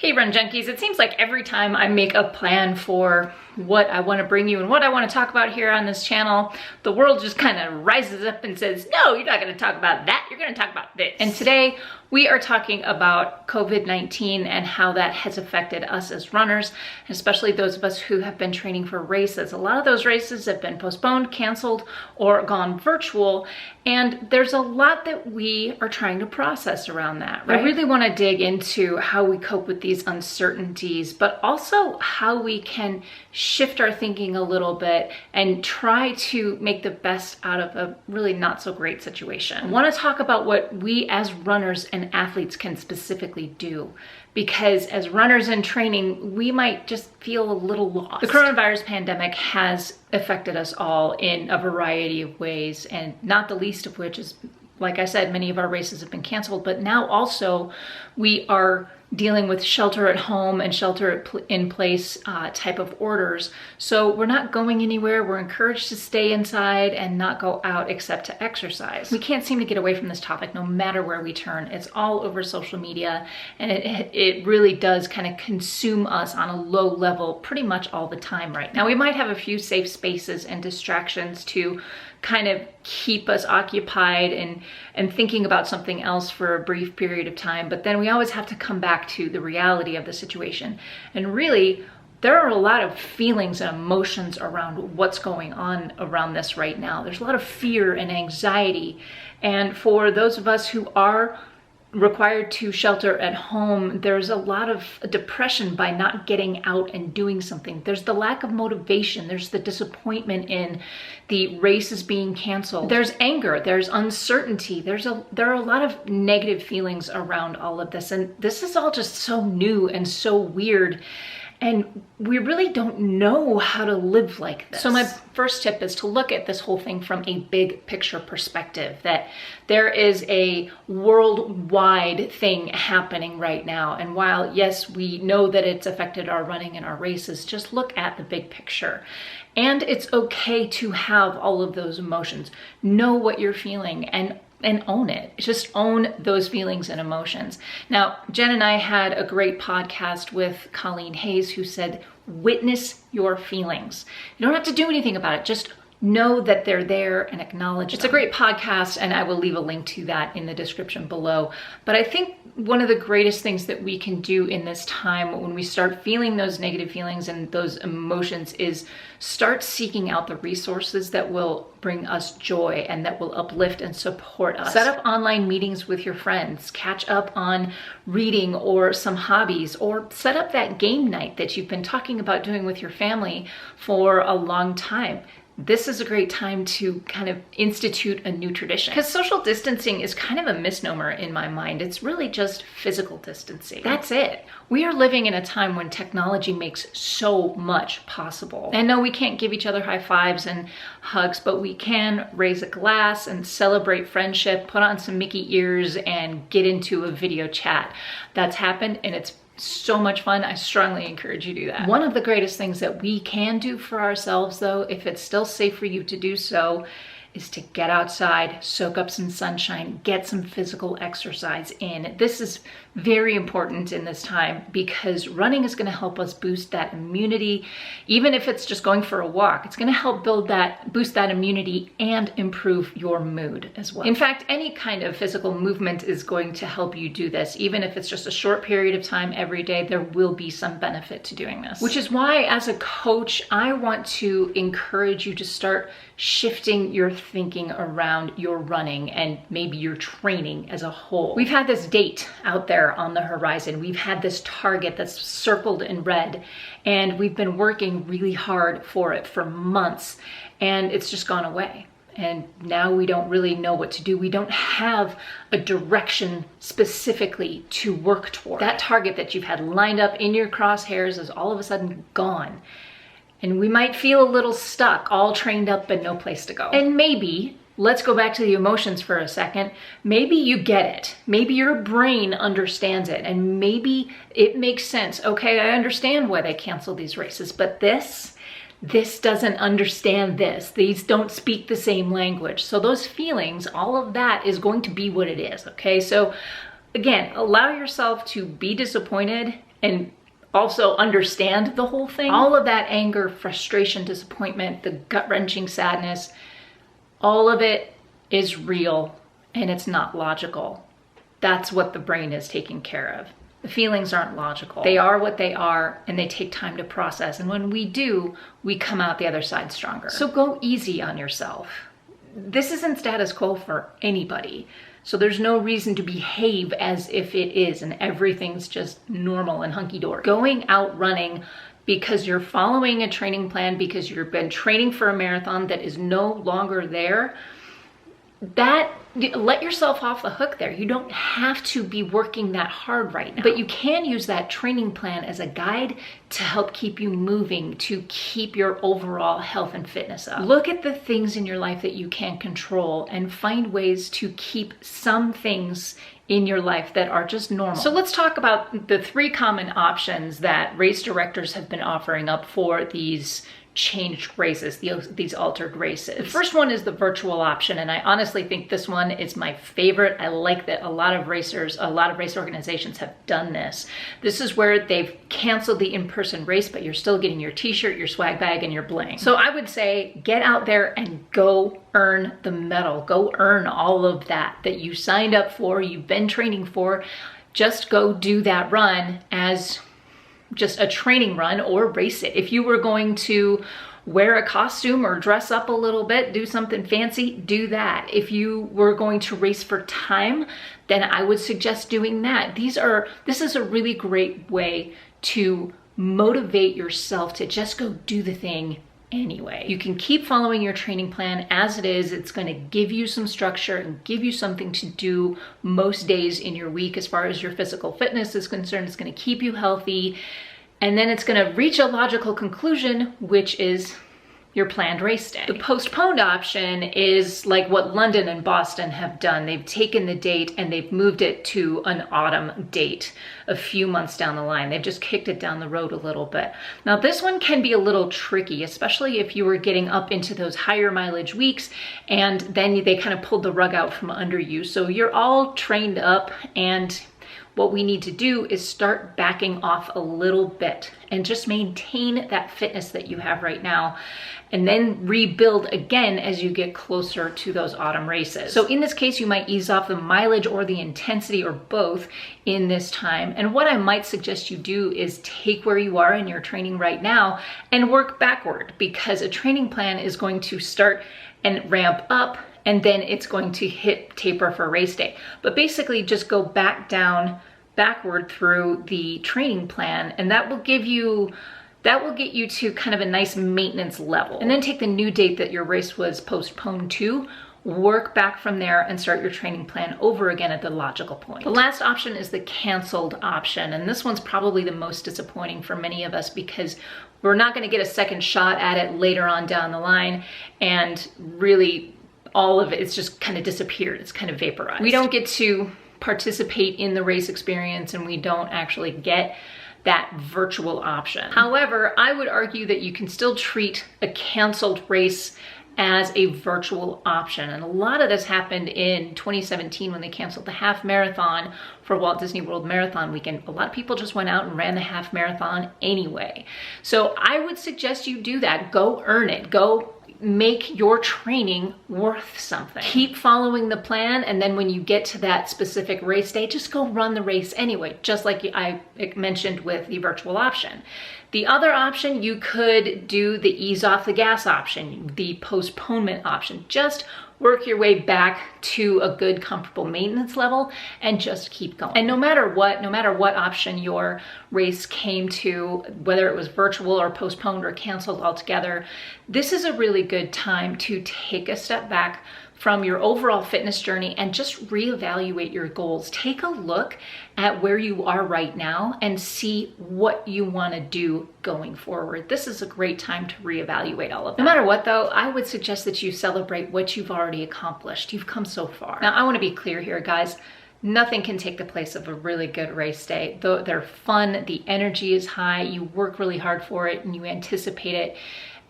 Hey Run Junkies, it seems like every time I make a plan for what I want to bring you and what I want to talk about here on this channel, the world just kind of rises up and says, no, you're not going to talk about that, you're going to talk about this. And today we are talking about COVID-19 and how that has affected us as runners, especially those of us who have been training for races. A lot of those races have been postponed, canceled, or gone virtual, and there's a lot that we are trying to process around that, right? I really want to dig into how we cope with these uncertainties, but also how we can shift our thinking a little bit and try to make the best out of a really not so great situation. I want to talk about what we as runners and athletes can specifically do, because as runners in training, we might just feel a little lost. The coronavirus pandemic has affected us all in a variety of ways, and not the least of which is, like I said, many of our races have been canceled, but now also we are dealing with shelter at home and shelter in place type of orders. So we're not going anywhere. We're encouraged to stay inside and not go out except to exercise. We can't seem to get away from this topic no matter where we turn. It's all over social media, and it really does kind of consume us on a low level pretty much all the time right now. We might have a few safe spaces and distractions to kind of keep us occupied and thinking about something else for a brief period of time, but then we always have to come back to the reality of the situation. And really, there are a lot of feelings and emotions around what's going on around this right now. There's a lot of fear and anxiety, and for those of us who are required to shelter at home, there's a lot of depression by not getting out and doing something. There's the lack of motivation. There's the disappointment in the races being canceled. There's anger. There's uncertainty. There are a lot of negative feelings around all of this. And this is all just so new and so weird. And we really don't know how to live like this. So my first tip is to look at this whole thing from a big picture perspective, that there is a worldwide thing happening right now. And while, yes, we know that it's affected our running and our races, just look at the big picture. And it's okay to have all of those emotions. Know what you're feeling and own it. Just own those feelings and emotions. Now, Jen and I had a great podcast with Colleen Hayes, who said, witness your feelings. You don't have to do anything about it. Just know that they're there and acknowledge them. It's a great podcast, and I will leave a link to that in the description below. But I think one of the greatest things that we can do in this time when we start feeling those negative feelings and those emotions is start seeking out the resources that will bring us joy and that will uplift and support us. Set up online meetings with your friends, catch up on reading or some hobbies, or set up that game night that you've been talking about doing with your family for a long time. This is a great time to kind of institute a new tradition, because social distancing is kind of a misnomer in my mind. It's really just physical distancing. That's it. We are living in a time when technology makes so much possible. And no, we can't give each other high fives and hugs, but we can raise a glass and celebrate friendship, put on some Mickey ears, and get into a video chat. That's happened, and it's so much fun. I strongly encourage you to do that. One of the greatest things that we can do for ourselves, though, if it's still safe for you to do so, is to get outside, soak up some sunshine, get some physical exercise in. This is very important in this time, because running is going to help us boost that immunity. Even if it's just going for a walk, it's going to help boost that immunity and improve your mood as well. In fact, any kind of physical movement is going to help you do this. Even if it's just a short period of time every day, there will be some benefit to doing this. Which is why, as a coach, I want to encourage you to start shifting your thinking around your running and maybe your training as a whole. We've had this date out there on the horizon. We've had this target that's circled in red, and we've been working really hard for it for months, and it's just gone away. And now we don't really know what to do. We don't have a direction specifically to work toward. That target that you've had lined up in your crosshairs is all of a sudden gone. And we might feel a little stuck, all trained up but no place to go. And maybe, let's go back to the emotions for a second, maybe you get it. Maybe your brain understands it, and maybe it makes sense. Okay, I understand why they canceled these races, but this doesn't understand this. These don't speak the same language. So those feelings, all of that is going to be what it is, okay? So again, allow yourself to be disappointed and also understand the whole thing. All of that anger, frustration, disappointment, the gut-wrenching sadness, all of it is real and it's not logical. That's what the brain is taking care of. The feelings aren't logical. They are what they are, and they take time to process. And when we do, we come out the other side stronger. So go easy on yourself. This isn't status quo for anybody. So there's no reason to behave as if it is and everything's just normal and hunky-dory. Going out running because you're following a training plan, because you've been training for a marathon that is no longer there, let yourself off the hook there. You don't have to be working that hard right now, but you can use that training plan as a guide to help keep you moving, to keep your overall health and fitness up. Look at the things in your life that you can control and find ways to keep some things in your life that are just normal. So let's talk about the 3 common options that race directors have been offering up for these changed races, these altered races. The first one is the virtual option, and I honestly think this one is my favorite. I like that a lot of race organizations have done this. This is where they've canceled the in-person race, but you're still getting your t-shirt, your swag bag, and your bling. So I would say get out there and go earn the medal. Go earn all of that you signed up for, you've been training for. Just go do that run as just a training run, or race it. If you were going to wear a costume or dress up a little bit, do something fancy, do that. If you were going to race for time, then I would suggest doing that. This is a really great way to motivate yourself to just go do the thing anyway. You can keep following your training plan as it is. It's going to give you some structure and give you something to do most days in your week as far as your physical fitness is concerned. It's going to keep you healthy. And then it's going to reach a logical conclusion, which is your planned race day. The postponed option is like what London and Boston have done. They've taken the date and they've moved it to an autumn date a few months down the line. They've just kicked it down the road a little bit. Now this one can be a little tricky, especially if you were getting up into those higher mileage weeks and then they kind of pulled the rug out from under you. So you're all trained up, and what we need to do is start backing off a little bit and just maintain that fitness that you have right now, and then rebuild again as you get closer to those autumn races. So in this case, you might ease off the mileage or the intensity or both in this time. And what I might suggest you do is take where you are in your training right now and work backward, because a training plan is going to start and ramp up, and then it's going to hit taper for race day. But basically just go backward through the training plan, and that will get you to kind of a nice maintenance level. And then take the new date that your race was postponed to, work back from there and start your training plan over again at the logical point. The last option is the canceled option, and this one's probably the most disappointing for many of us, because we're not going to get a second shot at it later on down the line, and really all of it's just kind of disappeared. It's kind of vaporized. We don't get to participate in the race experience, and we don't actually get that virtual option. However, I would argue that you can still treat a canceled race as a virtual option. And a lot of this happened in 2017 when they canceled the half marathon for Walt Disney World Marathon Weekend. A lot of people just went out and ran the half marathon anyway. So I would suggest you do that. Go earn it. Go make your training worth something. Keep following the plan, and then when you get to that specific race day, just go run the race anyway, just like I mentioned with the virtual option. The other option, you could do the ease off the gas option, the postponement option. Just work your way back to a good, comfortable maintenance level and just keep going. And no matter what option your race came to, whether it was virtual or postponed or canceled altogether, this is a really good time to take a step back from your overall fitness journey and just reevaluate your goals. Take a look at where you are right now and see what you want to do going forward. This is a great time to reevaluate all of that. No matter what though, I would suggest that you celebrate what you've already accomplished. You've come so far. Now I want to be clear here, guys. Nothing can take the place of a really good race day. Though they're fun, the energy is high, you work really hard for it and you anticipate it.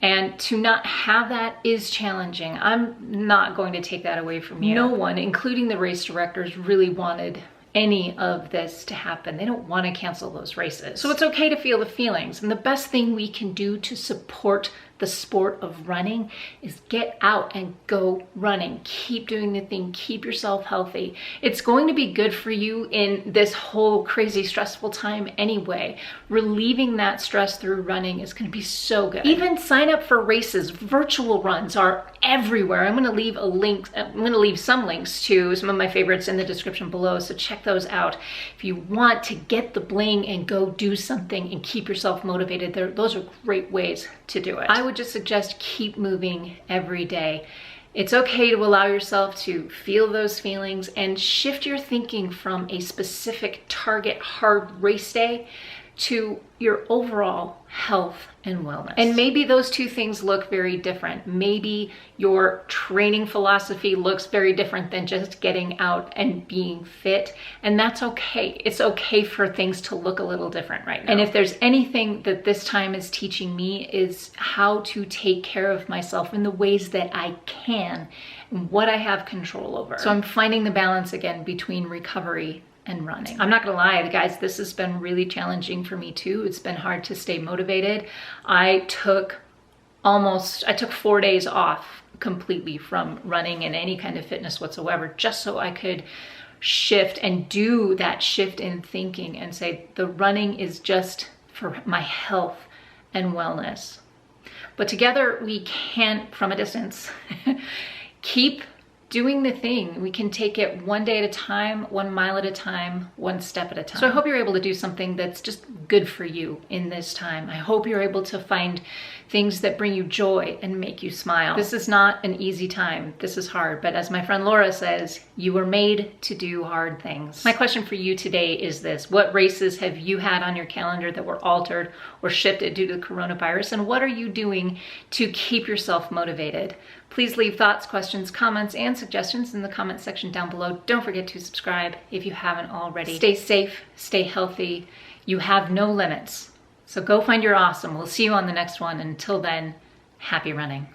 And to not have that is challenging. I'm not going to take that away from you. No one, including the race directors, really wanted any of this to happen. They don't want to cancel those races. So it's okay to feel the feelings. And the best thing we can do to support the sport of running is get out and go running. Keep doing the thing. Keep yourself healthy. It's going to be good for you in this whole crazy stressful time anyway. Relieving that stress through running is going to be so good. Even sign up for races. Virtual runs are everywhere. I'm going to leave a link. I'm going to leave some links to some of my favorites in the description below, so check those out. If you want to get the bling and go do something and keep yourself motivated, those are great ways to do it. I would just suggest keep moving every day. It's okay to allow yourself to feel those feelings and shift your thinking from a specific target hard race day to your overall health and wellness. And maybe those two things look very different. Maybe your training philosophy looks very different than just getting out and being fit. And that's okay. It's okay for things to look a little different right now. And if there's anything that this time is teaching me, is how to take care of myself in the ways that I can and what I have control over. So I'm finding the balance again between recovery and running. I'm not gonna lie, guys, this has been really challenging for me too. It's been hard to stay motivated. I took 4 days off completely from running and any kind of fitness whatsoever, just so I could shift and do that shift in thinking and say the running is just for my health and wellness. But together we can, from a distance, keep doing the thing. We can take it one day at a time, 1 mile at a time, one step at a time. So I hope you're able to do something that's just good for you in this time. I hope you're able to find things that bring you joy and make you smile. This is not an easy time. This is hard, but as my friend Laura says, you were made to do hard things. My question for you today is this: what races have you had on your calendar that were altered or shifted due to the coronavirus, and what are you doing to keep yourself motivated? Please leave thoughts, questions, comments, and suggestions in the comment section down below. Don't forget to subscribe if you haven't already. Stay safe, stay healthy. You have no limits. So go find your awesome. We'll see you on the next one. Until then, happy running.